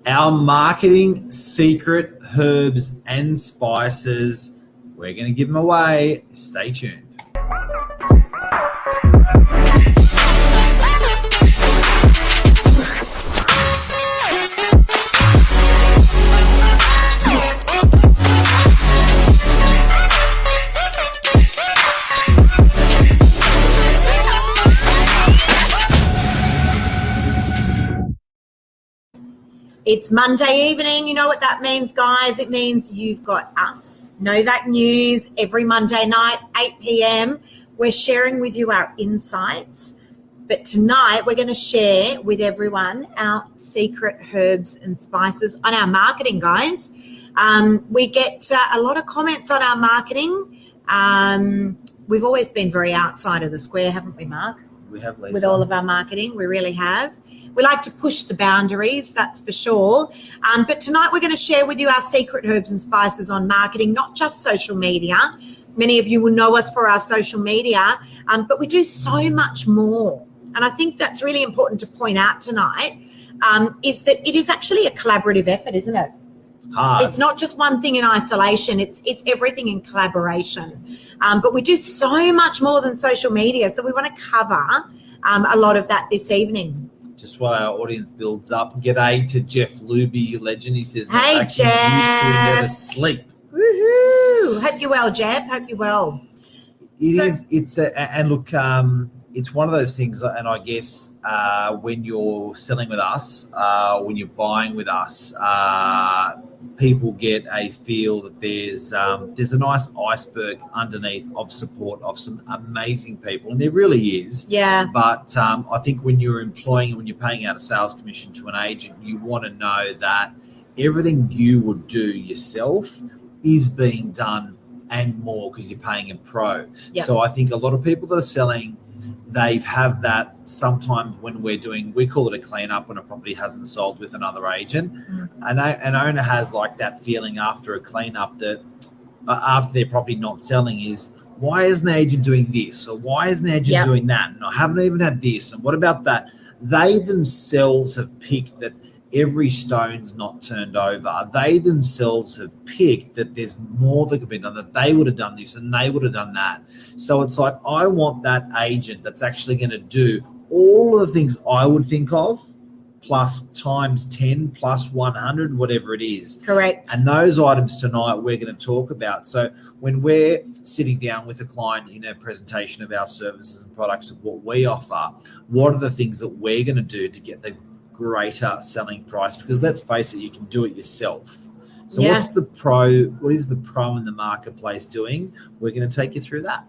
Our marketing secret herbs and spices. We're going to give them away. Stay tuned. It's Monday evening. You know what that means, guys? It means you've got us, Novak News, every Monday night, 8 p.m. We're sharing with you our insights. But tonight, we're going to share with everyone our secret herbs and spices on our marketing, guys. We get a lot of comments on our marketing. We've always been very outside of the square, haven't we, Mark? We have, Lisa. With all of our marketing, we really have. We like to push the boundaries, that's for sure. But tonight we're going to share with you our secret herbs and spices on marketing, not just social media. Many of you will know us for our social media, but we do so much more. And I think that's really important to point out tonight, is that it is actually a collaborative effort, isn't it? It's not just one thing in isolation. It's everything in collaboration. But we do so much more than social media. So we want to cover a lot of that this evening. Just while our audience builds up, g'day to Jeff Luby, you legend. He says, "Hey, Jeff, you two never sleep." Woohoo! Hope you're well, Jeff. Hope you're well. It's one of those things, and I guess when you're selling with us, when you're buying with us, people get a feel that there's a nice iceberg underneath of support of some amazing people, and there really is. Yeah. But I think when you're employing, when you're paying out a sales commission to an agent, you want to know that everything you would do yourself is being done and more because you're paying a pro. Yep. So I think a lot of people that are selling, they have that sometimes when we call it a clean up when a property hasn't sold with another agent. And an owner has like that feeling after a clean up that after their property not selling is, why isn't the agent doing this? Or why isn't the agent doing that? And I haven't even had this. And what about that? They themselves have picked that every stone's not turned over. They themselves have picked that there's more that could be done, that they would have done this and they would have done that. So it's like, I want that agent that's actually going to do all of the things I would think of, plus times 10, plus 100, whatever it is. Correct. And those items tonight we're going to talk about. So when we're sitting down with a client in a presentation of our services and products of what we offer, what are the things that we're going to do to get the greater selling price? Because let's face it, you can do it yourself. So what is the pro in the marketplace doing? We're going to take you through that.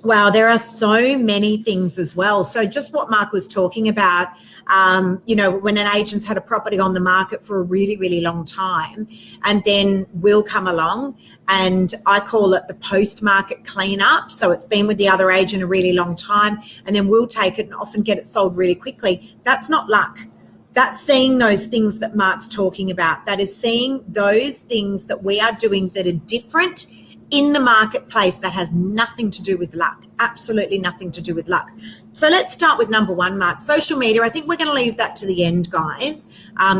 Wow, there are so many things as well. So just what Mark was talking about, when an agent's had a property on the market for a really, really long time, and then we'll come along, and I call it the post-market cleanup. So it's been with the other agent a really long time, and then we'll take it and often get it sold really quickly. That's not luck. That's seeing those things that Mark's talking about. That is seeing those things that we are doing that are different in the marketplace that has nothing to do with luck, absolutely nothing to do with luck. So let's start with number one, Mark. Social media. I think we're going to leave that to the end, guys.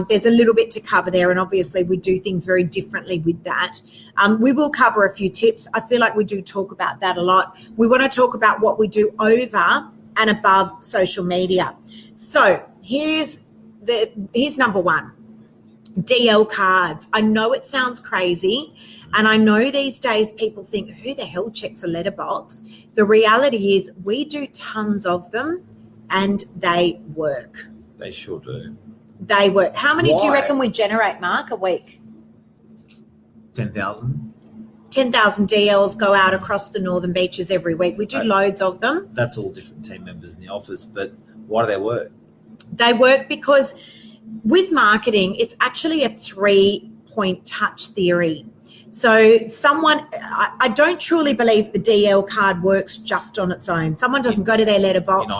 There's a little bit to cover there, and obviously we do things very differently with that. We will cover a few tips. I feel like we do talk about that a lot. We want to talk about what we do over and above social media. So here's number one, DL cards. I know it sounds crazy, and I know these days people think, who the hell checks a letterbox? The reality is we do tons of them, and they work. They sure do. They work. How many do you reckon we generate, Mark, a week? 10,000. 10,000 DLs go out across the northern beaches every week. We do loads of them. That's all different team members in the office, but why do they work? They work because with marketing, it's actually a 3-point touch theory. So I don't truly believe the DL card works just on its own. Someone doesn't go to their letterbox. In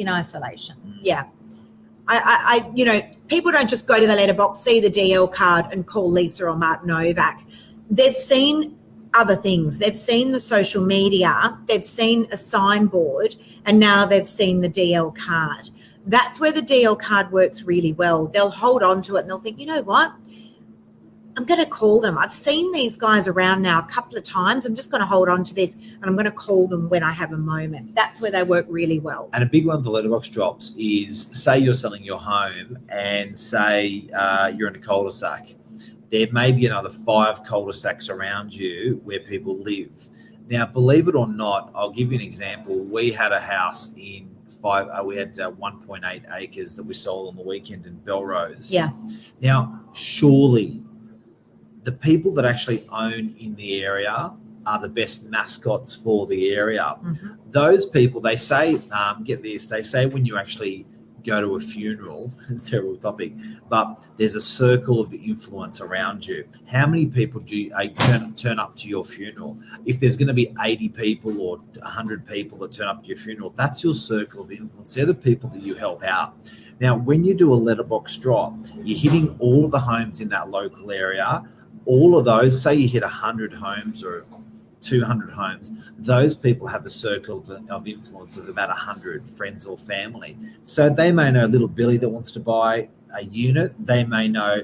isolation. Yeah. People don't just go to the letterbox, see the DL card and call Lisa or Mark Novak. They've seen other things. They've seen the social media, they've seen a signboard, and now they've seen the DL card. that's where the DL card works really well. They'll hold on to it and they'll think, you know what? I'm going to call them. I've seen these guys around now a couple of times. I'm just going to hold on to this and I'm going to call them when I have a moment. That's where they work really well. And a big one of the letterbox drops is, say you're selling your home and say you're in a cul-de-sac. There may be another 5 cul-de-sacs around you where people live. Now, believe it or not, I'll give you an example. We had a house in we had 1.8 acres that we sold on the weekend in Belrose. Yeah. Now, surely the people that actually own in the area are the best mascots for the area. Mm-hmm. Those people, they say, get this, they say when you actually go to a funeral, it's a terrible topic, but there's a circle of influence around you. How many people do you turn up to your funeral? If there's going to be 80 people or 100 people that turn up to your funeral, that's your circle of influence. They're the people that you help out. Now, when you do a letterbox drop, you're hitting all of the homes in that local area. All of those, say you hit 100 homes or 200 homes, those people have a circle of influence of about 100 friends or family. So they may know little Billy that wants to buy a unit. They may know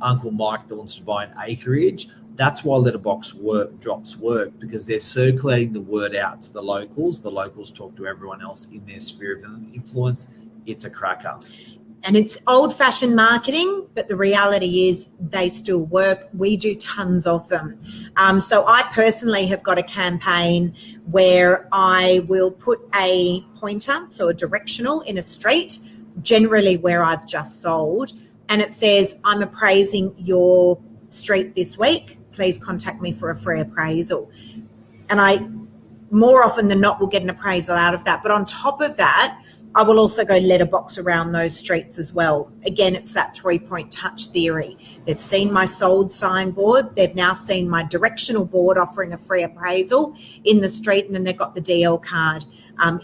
Uncle Mike that wants to buy an acreage. That's why letterbox drops work, because they're circulating the word out to the locals. The locals talk to everyone else in their sphere of influence. It's a cracker. And it's old-fashioned marketing, but the reality is they still work. We do tons of them. So I personally have got a campaign where I will put a pointer, so a directional in a street, generally where I've just sold, and it says, I'm appraising your street this week. Please contact me for a free appraisal. And I, more often than not, will get an appraisal out of that. But on top of that, I will also go letterbox around those streets as well. Again, it's that 3-point touch theory. They've seen my sold signboard. They've now seen my directional board offering a free appraisal in the street, and then they've got the DL card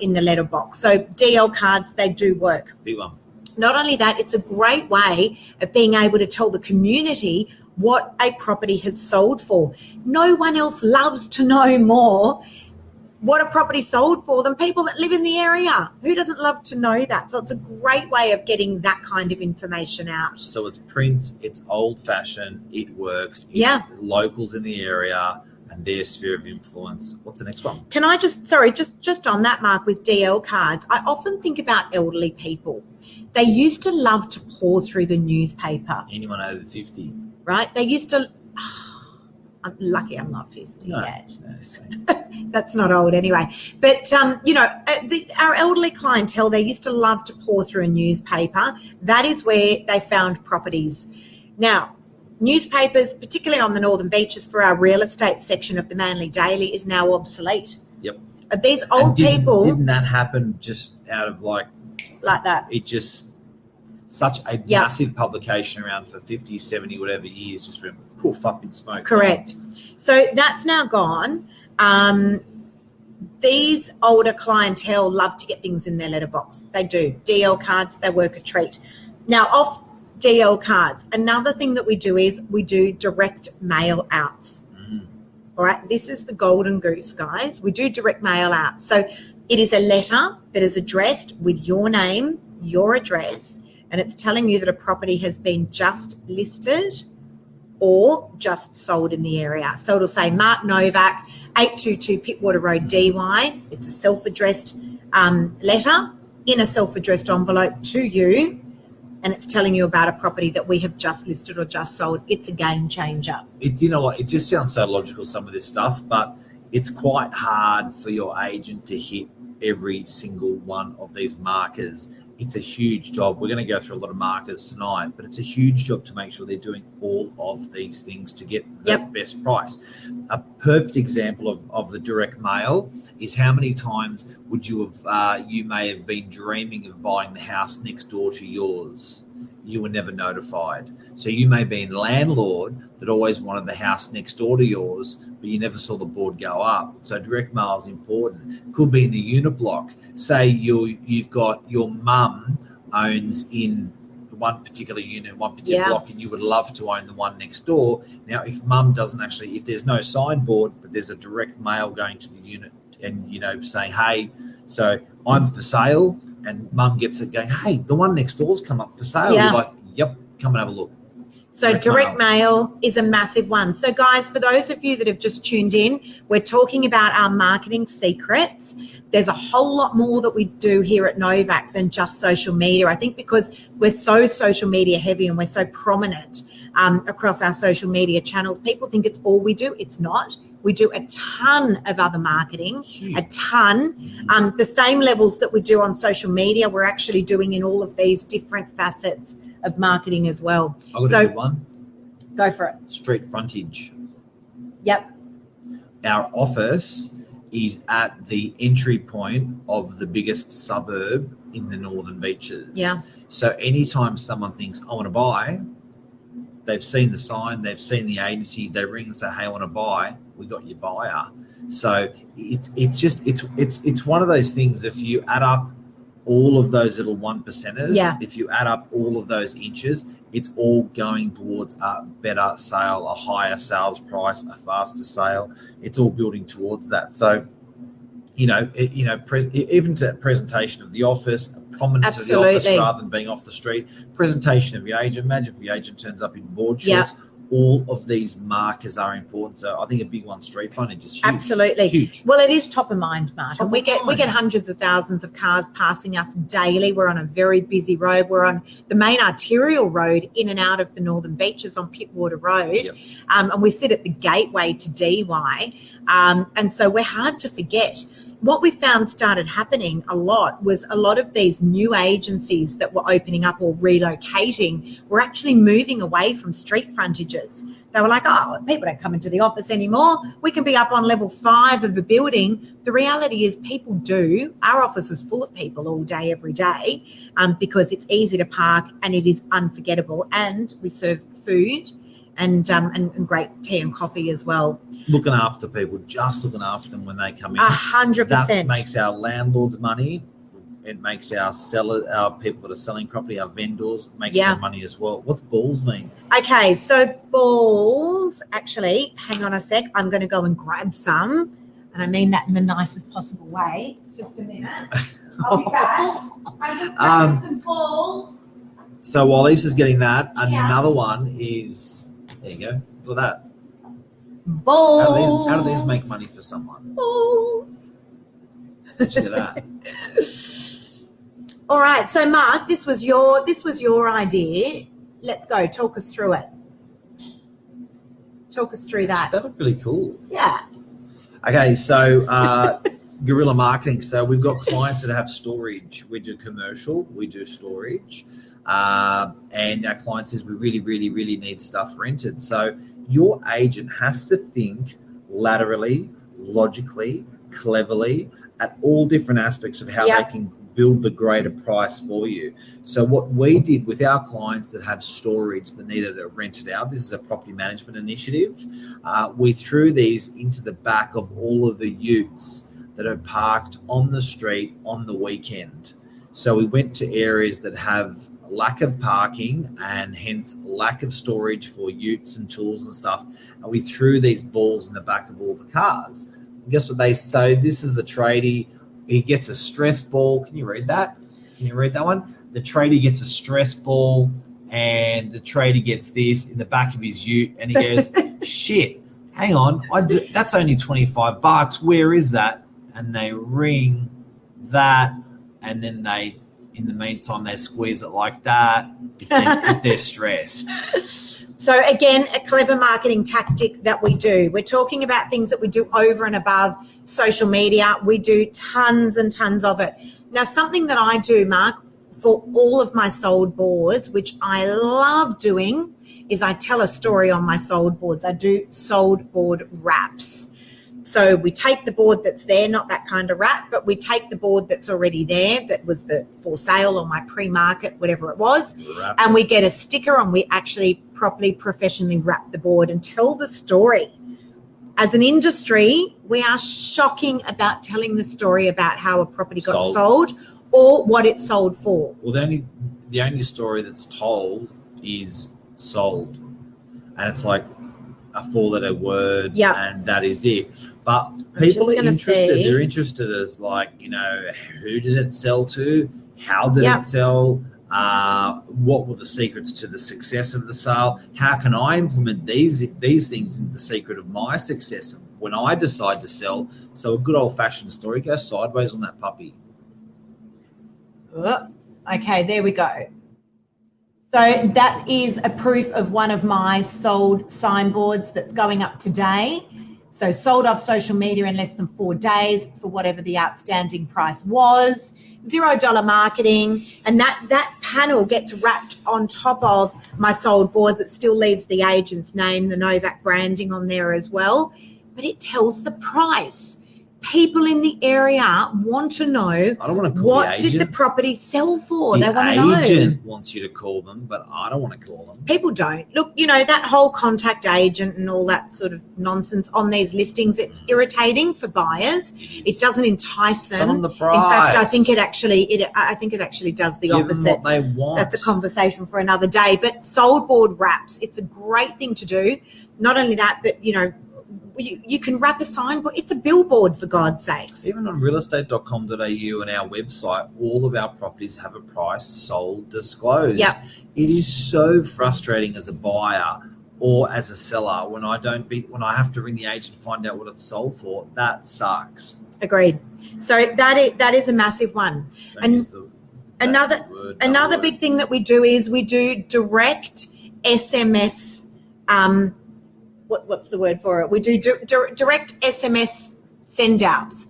in the letterbox. So DL cards, they do work. Big one. Not only that, it's a great way of being able to tell the community what a property has sold for. No one else loves to know more what a property sold for than people that live in the area. Who doesn't love to know that? So it's a great way of getting that kind of information out. So it's print, it's old-fashioned, it works. It's locals in the area and their sphere of influence. What's the next one? Can I just on that, Mark, with DL cards, I often think about elderly people. They used to love to pour through the newspaper. Anyone over 50. Right? They used to... I'm lucky I'm not 50 yet. No, that's not old anyway. But, our elderly clientele, they used to love to pour through a newspaper. That is where they found properties. Now, newspapers, particularly on the Northern Beaches for our real estate section of the Manly Daily, is now obsolete. Yep. These old people... Didn't that happen just out of like that? It just... Such a massive publication around for 50, 70, whatever years just went poof up in smoke. Correct. So that's now gone. These older clientele love to get things in their letterbox. They do. DL cards, they work a treat. Now, off DL cards, another thing that we do is we do direct mail outs. All right. This is the golden goose, guys. We do direct mail out. So it is a letter that is addressed with your name, your address, and it's telling you that a property has been just listed or just sold in the area. So it'll say Mark Novak, 822 Pittwater Road, DY. It's a self-addressed letter in a self-addressed envelope to you, and it's telling you about a property that we have just listed or just sold. It's a game changer. You know what? It just sounds so logical, some of this stuff, but it's quite hard for your agent to hit every single one of these markers. It's a huge job. We're going to go through a lot of markers tonight, but it's a huge job to make sure they're doing all of these things to get the best price. A perfect example of the direct mail is how many times would you have, you may have been dreaming of buying the house next door to yours. You were never notified. So you may be a landlord that always wanted the house next door to yours, but you never saw the board go up. So direct mail is important. Could be in the unit block. Say you've got your mum owns in one particular unit, one particular block, and you would love to own the one next door. Now, if mum doesn't if there's no signboard, but there's a direct mail going to the unit and, saying, hey, So I'm for sale, and mum gets it going, hey, the one next door's come up for sale. Yeah. You're like, yep, come and have a look. So direct mail is a massive one. So guys, for those of you that have just tuned in, we're talking about our marketing secrets. There's a whole lot more that we do here at Novak than just social media. I think because we're so social media heavy and we're so prominent across our social media channels, people think it's all we do. It's not. We do a ton of other marketing, a ton. The same levels that we do on social media, we're actually doing in all of these different facets of marketing as well. I've got a good one. Go for it. Street frontage. Yep. Our office is at the entry point of the biggest suburb in the Northern Beaches. Yeah. So anytime someone thinks, I want to buy, they've seen the sign, they've seen the agency, they ring and say, hey, I want to buy, we got your buyer. So it's one of those things, if you add up all of those little 1%ers, if you add up all of those inches, it's all going towards a better sale, a higher sales price, a faster sale. It's all building towards that. So, even to presentation of the office, prominence of the office rather than being off the street, presentation of your agent. Imagine if your agent turns up in board shorts. All of these markers are important. So I think a big one, street frontage, is huge. Absolutely. Huge. Well, it is top of mind, Mark. And we get hundreds of thousands of cars passing us daily. We're on a very busy road. We're on the main arterial road in and out of the Northern Beaches on Pittwater Road. And we sit at the gateway to DY. And so we're hard to forget. What we found started happening a lot was a lot of these new agencies that were opening up or relocating were actually moving away from street frontages. They were like, oh, people don't come into the office anymore. We can be up on level 5 of a building. The reality is people do. Our office is full of people all day, every day, because it's easy to park and it is unforgettable. And we serve food and great tea and coffee as well. Looking after people, just looking after them when they come in. 100%. That makes our landlords money. It makes our people that are selling property, our vendors, makes them money as well. What's balls mean? Okay, so balls, actually, hang on a sec. I'm going to go and grab some. And I mean that in the nicest possible way. Just a minute. I'll be back. I'm just grabbing some balls. So while Lisa's getting that, another one is... There you go. Look at that. Balls. How do these make money for someone? Balls. Did you get that? All right. So, Mark, this was your idea. Let's go. Talk us through it. Talk us through that. That looked really cool. Yeah. Okay. So, guerrilla marketing. So we've got clients that have storage. We do commercial. We do storage. And our client says we really, really, really need stuff rented. So your agent has to think laterally, logically, cleverly at all different aspects of how they can build the greater price for you. So what we did with our clients that have storage that needed it rented out, this is a property management initiative, we threw these into the back of all of the utes that are parked on the street on the weekend. So we went to areas that have lack of parking and hence lack of storage for utes and tools and stuff, and we threw these balls in the back of all the cars. And guess what they say? This is the tradie. He gets a stress ball. Can you read that? Can you read that one? The tradie gets a stress ball, and the tradie gets this in the back of his ute, and he goes, "Shit, hang on, that's only $25. Where is that?" And they ring that, and then they. In the meantime, they squeeze it like that if they're stressed. So again, a clever marketing tactic that we do. We're talking about things that we do over and above social media. We do tons and tons of it. Now, something that I do, Mark, for all of my sold boards, which I love doing, is I tell a story on my sold boards. I do sold board wraps. So we take the board that's there, not that kind of wrap, but we take the board that's already there, that was the for sale or my pre-market, whatever it was, and we get a sticker and we actually properly, professionally wrap the board and tell the story. As an industry, we are shocking about telling the story about how a property got sold or what it sold for. Well, the only story that's told is sold. And it's like, a 4-letter word, Yep. and that is it. But people are just gonna interested. see. They're interested as like, you know, who did it sell to? How did Yep. it sell? What were the secrets to the success of the sale? How can I implement these things into the secret of my success when I decide to sell? So a good old-fashioned story goes sideways on that puppy. Oh, okay, there we go. So that is a proof of one of my sold signboards that's going up today. So sold off social media in less than 4 days for whatever the outstanding price was, $0 marketing. And that panel gets wrapped on top of my sold boards. It still leaves the agent's name, the Novak branding on there as well, but it tells the price. People in the area want to know, I don't want to call what the agent. did the property sell for? The They want to know. agent wants you to call them, but I don't want to call them. People don't. Look, you know, that whole contact agent and all that sort of nonsense on these listings, it's irritating for buyers. It doesn't entice them. Tell them the price. In fact, I think it actually does the Give opposite. them what they want. That's a conversation for another day. But sold board wraps, it's a great thing to do. Not only that, but, you know, you can wrap a signboard. It's a billboard, for God's sakes. Even on realestate.com.au and our website, all of our properties have a price sold disclosed. Yep. It is so frustrating as a buyer or as a seller when I have to ring the agent to find out what it's sold for. That sucks. Agreed. So that is a massive one. And another big thing that we do is we do direct SMS. What's the word for it? We do direct SMS send outs.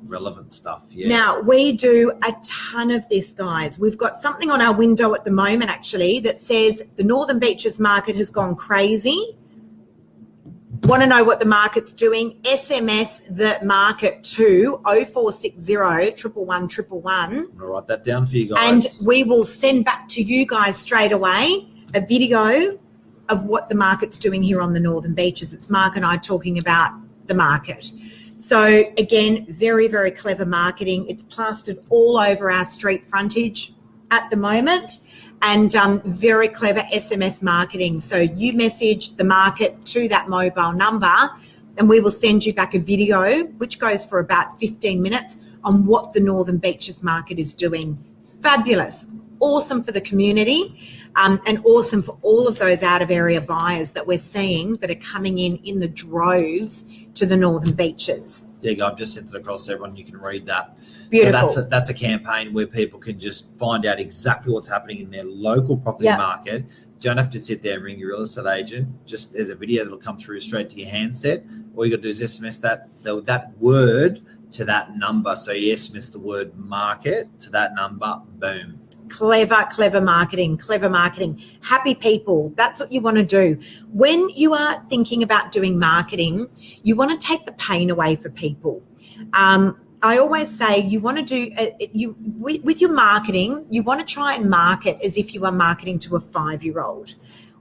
Relevant stuff, yeah. Now, we do a ton of this, guys. We've got something on our window at the moment, actually, that says the Northern Beaches market has gone crazy. Want to know what the market's doing? SMS the market to 0460 111 111. I'm going to write that down for you guys. And we will send back to you guys straight away a video of what the market's doing here on the Northern Beaches. It's Mark and I talking about the market. So again, very, very clever marketing. It's plastered all over our street frontage at the moment, and very clever SMS marketing. So you message the market to that mobile number and we will send you back a video, which goes for about 15 minutes, on what the Northern Beaches market is doing. Fabulous. Awesome for the community. And awesome for all of those out-of-area buyers that we're seeing that are coming in the droves to the Northern Beaches. There you go. I've just sent it across to everyone. You can read that. Beautiful. So that's a campaign where people can just find out exactly what's happening in their local property market. Don't have to sit there and ring your real estate agent. Just there's a video that'll come through straight to your handset. All you got to do is SMS that word to that number. So you SMS the word market to that number. Boom. Clever marketing. Happy people. That's what you want to do. When you are thinking about doing marketing, you want to take the pain away for people. I always say you want to do with your marketing, you want to try and market as if you are marketing to a 5-year-old.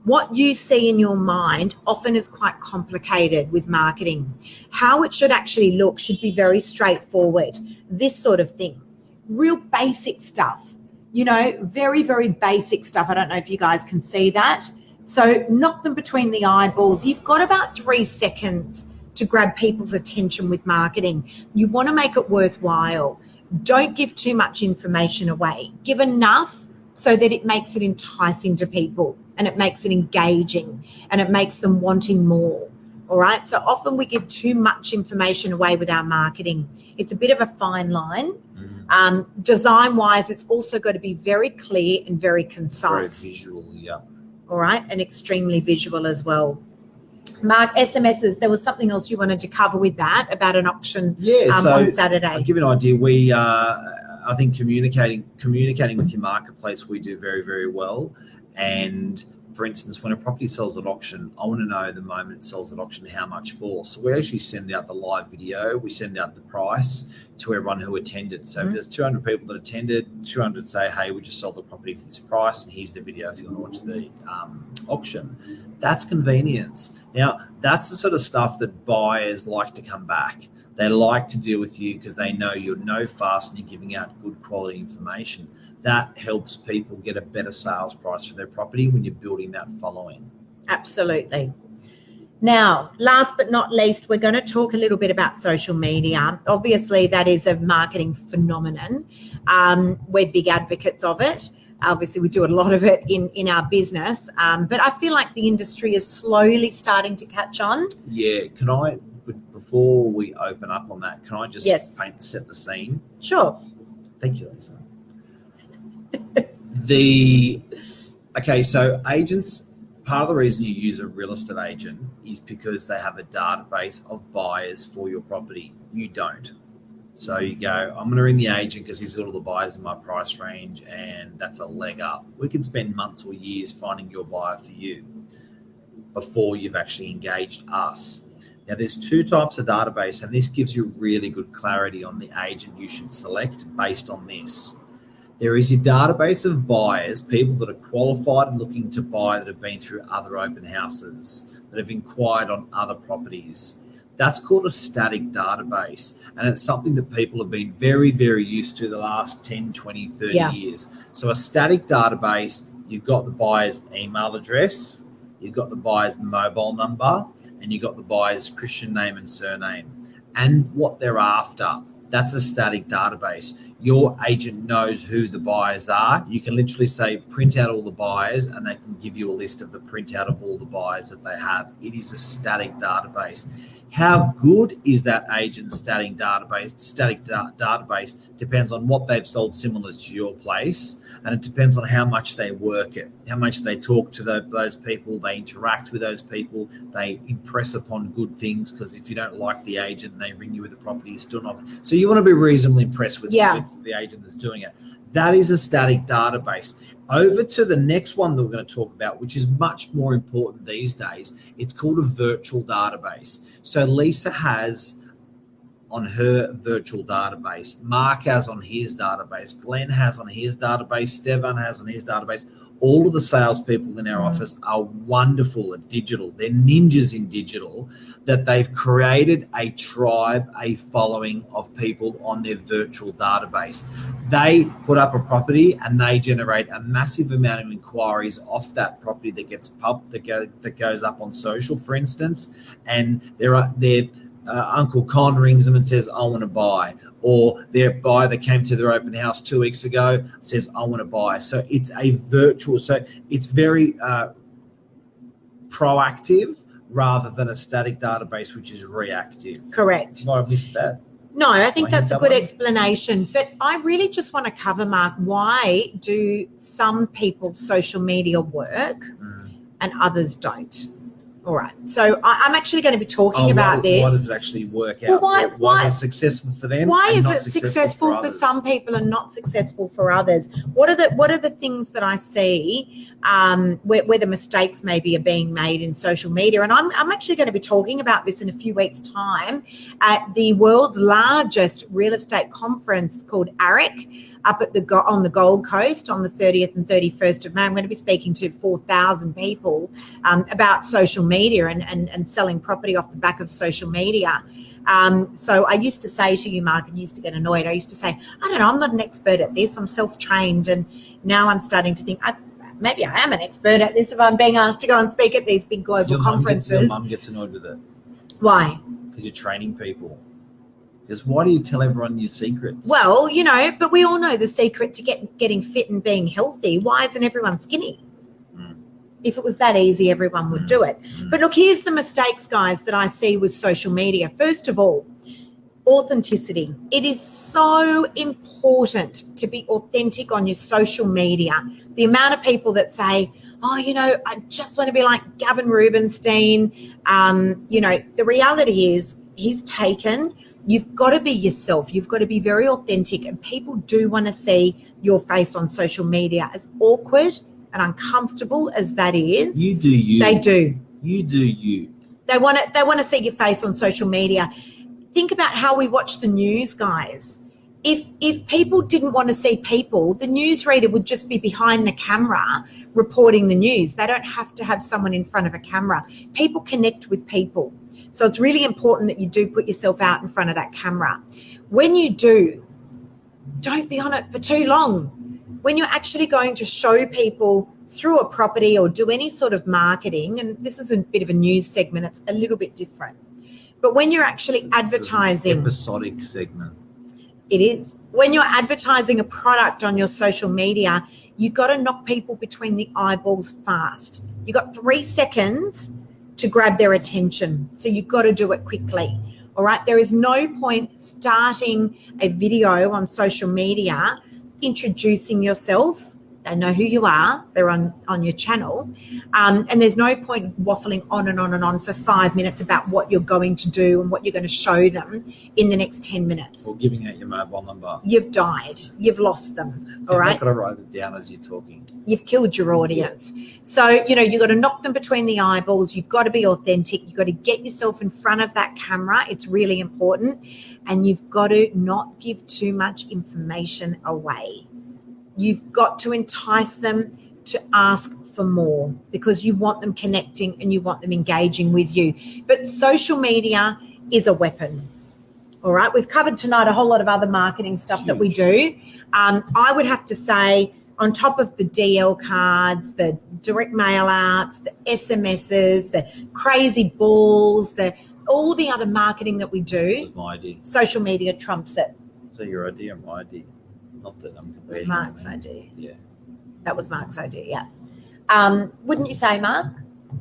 What you see in your mind often is quite complicated with marketing. How it should actually look should be very straightforward. This sort of thing. Real basic stuff. You know, very, very basic stuff. I don't know if you guys can see that. So knock them between the eyeballs. You've got about 3 seconds to grab people's attention with marketing. You want to make it worthwhile. Don't give too much information away. Give enough so that it makes it enticing to people and it makes it engaging and it makes them wanting more. All right. So often we give too much information away with our marketing. It's a bit of a fine line. Design wise, it's also got to be very clear and very concise. Very visual, yeah. All right. And extremely visual as well. Mark, SMSs, there was something else you wanted to cover with that about an auction on Saturday. I'll give you an idea. We, I think communicating with your marketplace, we do very, very well. And for instance, when a property sells at auction, I want to know the moment it sells at auction how much for. So we actually send out the live video. We send out the price to everyone who attended. So if there's 200 people that attended, 200 say, hey, we just sold the property for this price and here's the video if you want to watch the auction. That's convenience. Now, that's the sort of stuff that buyers like to come back. They like to deal with you because they know you're no fast and you're giving out good quality information. That helps people get a better sales price for their property when you're building that following. Absolutely. Now, last but not least, we're going to talk a little bit about social media. Obviously, that is a marketing phenomenon. We're big advocates of it. Obviously, we do a lot of it in our business, but I feel like the industry is slowly starting to catch on. Yeah, before we open up on that, can I just set the scene? Sure. Thank you, Lisa. So agents, part of the reason you use a real estate agent is because they have a database of buyers for your property. You don't. So you go, I'm going to ring the agent because he's got all the buyers in my price range, and that's a leg up. We can spend months or years finding your buyer for you before you've actually engaged us. Now, there's two types of database, and this gives you really good clarity on the agent you should select based on this. There is your database of buyers, people that are qualified and looking to buy that have been through other open houses, that have inquired on other properties. That's called a static database, and it's something that people have been very, very used to the last 10, 20, 30 years. So a static database, you've got the buyer's email address, you've got the buyer's mobile number, and you've got the buyer's Christian name and surname, and what they're after. That's a static database. Your agent knows who the buyers are. You can literally say, print out all the buyers, and they can give you a list of the printout of all the buyers that they have. It is a static database. How good is that agent's static database? Static database depends on what they've sold similar to your place, and it depends on how much they work it, how much they talk to those people, they interact with those people, they impress upon good things, because if you don't like the agent and they ring you with a property, you're still not. So you want to be reasonably impressed with the agent that's doing it. That is a static database. Over to the next one that we're going to talk about, which is much more important these days. It's called a virtual database. So Lisa has on her virtual database, Mark has on his database, Glenn has on his database, Stefan has on his database. All of the salespeople in our office are wonderful at digital. They're ninjas in digital, that they've created a tribe, a following of people on their virtual database. They put up a property and they generate a massive amount of inquiries off that property that gets that goes up on social, for instance, and their Uncle Con rings them and says, I want to buy. Or their buyer that came to their open house 2 weeks ago says, I want to buy. So it's a virtual, so it's very proactive rather than a static database, which is reactive. Correct. Might have missed that. No, I think that's a good explanation. But I really just want to cover, Mark, why do some people's social media work and others don't? All right. So I'm actually going to be talking about this. Why does it actually work out? Well, why is it successful for them? Why is it successful for some people and not successful for others? What are the things that I see where the mistakes maybe are being made in social media? And I'm actually going to be talking about this in a few weeks' time at the world's largest real estate conference called ARIC, up at on the Gold Coast on the 30th and 31st of May. I'm going to be speaking to 4,000 people about social media and selling property off the back of social media. So I used to say to you, Mark, and you used to get annoyed, I used to say, I don't know, I'm not an expert at this. I'm self-trained. And now I'm starting to think, maybe I am an expert at this if I'm being asked to go and speak at these big global conferences. Your mum gets annoyed with it. Why? Because you're training people. Because why do you tell everyone your secrets? Well, but we all know the secret to getting fit and being healthy. Why isn't everyone skinny? If it was that easy, everyone would do it. But look, here's the mistakes, guys, that I see with social media. First of all, authenticity. It is so important to be authentic on your social media. The amount of people that say, I just want to be like Gavin Rubinstein. The reality is he's taken. You've got to be yourself. You've got to be very authentic, and people do want to see your face on social media. As awkward and uncomfortable as that is, you do you. They do. You do you. They want to see your face on social media. Think about how we watch the news, guys. If people didn't want to see people, the newsreader would just be behind the camera reporting the news. They don't have to have someone in front of a camera. People connect with people. So it's really important that you do put yourself out in front of that camera. When you do, don't be on it for too long. When you're actually going to show people through a property or do any sort of marketing, and this is a bit of a news segment, it's a little bit different. But when you're actually advertising, episodic segment. It is. When you're advertising a product on your social media, you got to knock people between the eyeballs fast. You got 3 seconds to grab their attention. So you've got to do it quickly. All right. There is no point starting a video on social media, introducing yourself. They know who you are. They're on your channel. And there's no point waffling on and on and on for 5 minutes about what you're going to do and what you're going to show them in the next 10 minutes. Or giving out your mobile number. You've died. You've lost them. All right. I've got to write it down as you're talking. You've killed your audience. So, you've got to knock them between the eyeballs. You've got to be authentic. You've got to get yourself in front of that camera. It's really important. And you've got to not give too much information away. You've got to entice them to ask for more because you want them connecting and you want them engaging with you. But social media is a weapon. All right. We've covered tonight a whole lot of other marketing stuff that we do. I would have to say, on top of the DL cards, the direct mail outs, the SMSs, the crazy balls, all the other marketing that we do. That's my idea. Social media trumps it. So your idea or my idea? Not that I'm comparing. Mark's idea. Yeah. That was Mark's idea, yeah. Wouldn't you say, Mark?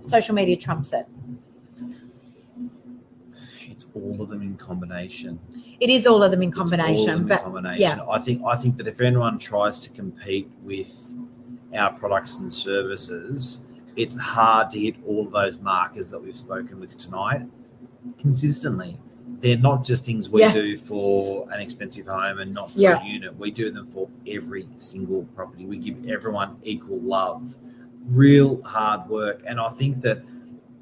Social media trumps it. It's all of them in combination. It is all of them in combination. Yeah. I think that if anyone tries to compete with our products and services, it's hard to hit all of those markers that we've spoken with tonight consistently. They're not just things we do for an expensive home and not for a unit. We do them for every single property. We give everyone equal love, real hard work. And I think that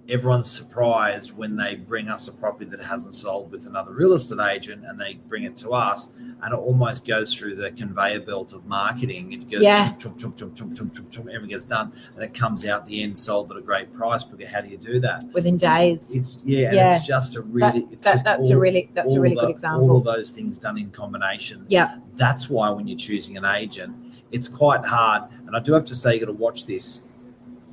everyone's surprised when they bring us a property that hasn't sold with another real estate agent and they bring it to us and it almost goes through the conveyor belt of marketing. It goes chum, chum, chum, chum, chum, chum, chum, everything gets done and it comes out the end sold at a great price. But how do you do that? Within days. It's it's just a really that's a really good example. All of those things done in combination. Yeah. That's why when you're choosing an agent, it's quite hard. And I do have to say, you got to watch this.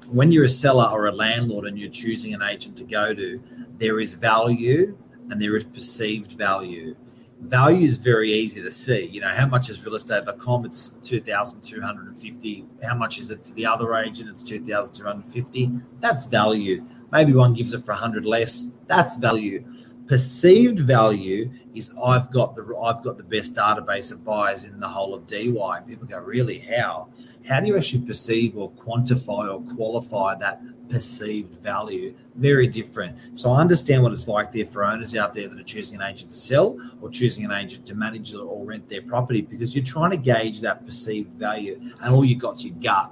When you're a seller or a landlord and you're choosing an agent to go to, there is value and there is perceived value. Value is very easy to see. How much is realestate.com? It's 2,250. How much is it to the other agent? It's 2,250. That's value. Maybe one gives it for 100 less. That's value. Perceived value is I've got the best database of buyers in the whole of DY. People go, really? How? How do you actually perceive or quantify or qualify that perceived value? Very different. So I understand what it's like there for owners out there that are choosing an agent to sell or choosing an agent to manage or rent their property because you're trying to gauge that perceived value and all you got's your gut.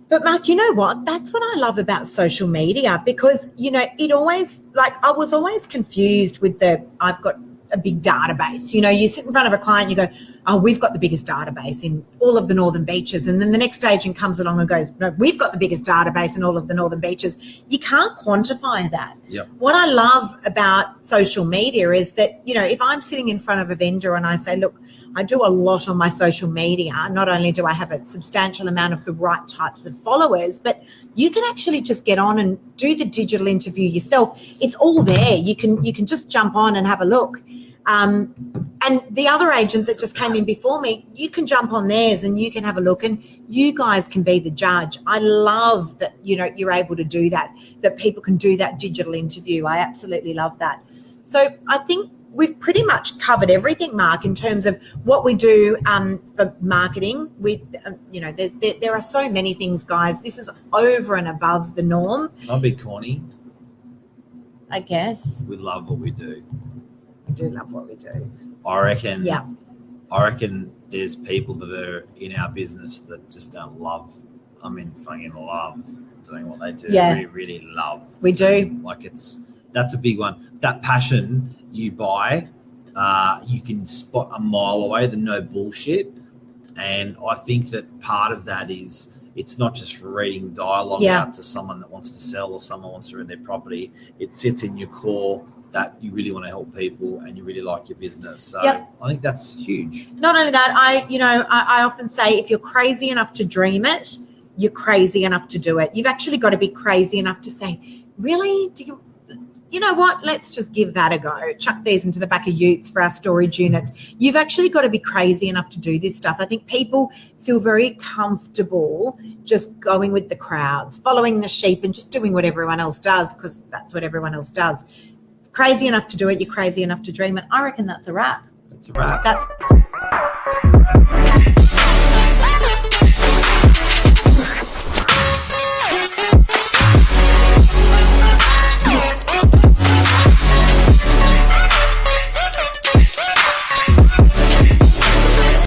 But Mark, you know what? That's what I love about social media because, it always, I was always confused with I've got a big database. You sit in front of a client, you go, oh, we've got the biggest database in all of the northern beaches. And then the next agent comes along and goes, no, we've got the biggest database in all of the northern beaches. You can't quantify that. Yep. What I love about social media is that, if I'm sitting in front of a vendor and I say, look, I do a lot on my social media. Not only do I have a substantial amount of the right types of followers, but you can actually just get on and do the digital interview yourself. It's all there. You can just jump on and have a look. And the other agent that just came in before me, you can jump on theirs and you can have a look and you guys can be the judge. I love that, you're able to do that people can do that digital interview. I absolutely love that. So I think we've pretty much covered everything, Mark, in terms of what we do for marketing. There are so many things, guys. This is over and above the norm. I'll be corny. I guess. We love what we do. We do love what we do. I reckon. Yeah. I reckon there's people that are in our business that just don't love. Fucking love doing what they do. Yeah. We really love. We do. That's a big one. That passion you buy, you can spot a mile away, the no bullshit. And I think that part of that is it's not just reading dialogue out to someone that wants to sell or someone wants to rent their property. It sits in your core that you really want to help people and you really like your business. So I think that's huge. Not only that, I often say if you're crazy enough to dream it, you're crazy enough to do it. You've actually got to be crazy enough to say, really? You know what? Let's just give that a go. Chuck these into the back of utes for our storage units. You've actually got to be crazy enough to do this stuff. I think people feel very comfortable just going with the crowds, following the sheep and just doing what everyone else does because that's what everyone else does. Crazy enough to do it, you're crazy enough to dream it. I reckon that's a wrap. That's a wrap.